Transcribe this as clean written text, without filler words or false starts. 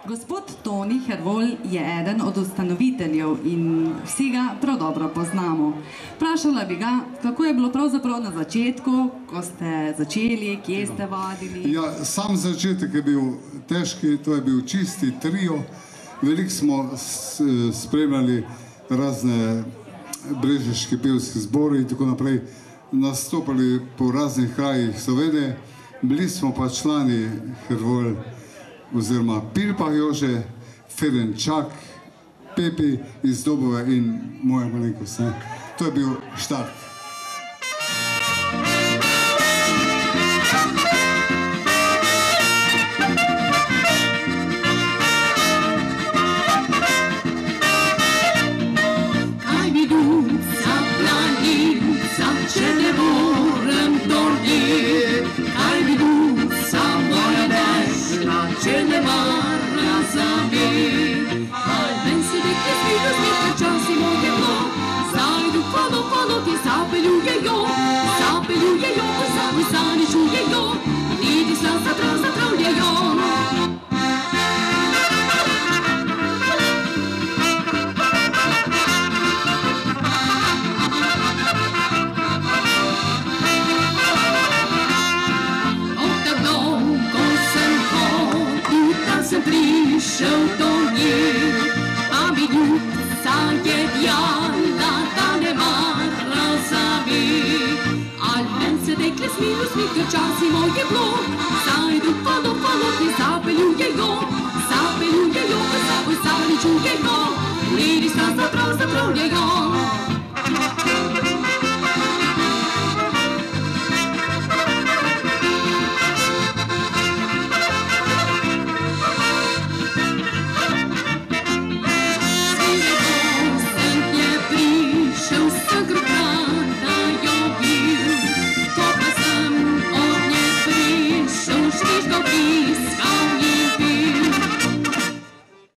Gospod Toni Hervol je eden od ustanoviteljev in vsi ga prav dobro poznamo. Vprašala bi ga, kako je bilo pravzaprav na začetku, ko ste začeli, kje ste vadili? Ja, sam začetek je bil težki, to je bil čisti trio. Veliko smo spremljali razne brežiške pevske zbore in tako naprej, nastopali po raznih krajih Slovenije. Bili smo pa člani Hervol oziroma Pilpa Jože, Ferenčak, Pepi iz Dobove in moja malenkost. To je bil štart. Kaj bi duca planica, če ne morem dormir? Kaj bi duca moja vešla, če ne mara za mir? Aj ven se dekle sviđa smita časi moje blo, zajdu kolo ti zapeljujejo, zaničujejo, niti sam zatravljajo. Prišel do nje, a mi ljubica je bjala, da ne mara za mir. Al ven se dekle smiju smika časi moje blo, zajdu kolo ti zapeljujejo, zaničujejo, niti sta zatravljajo.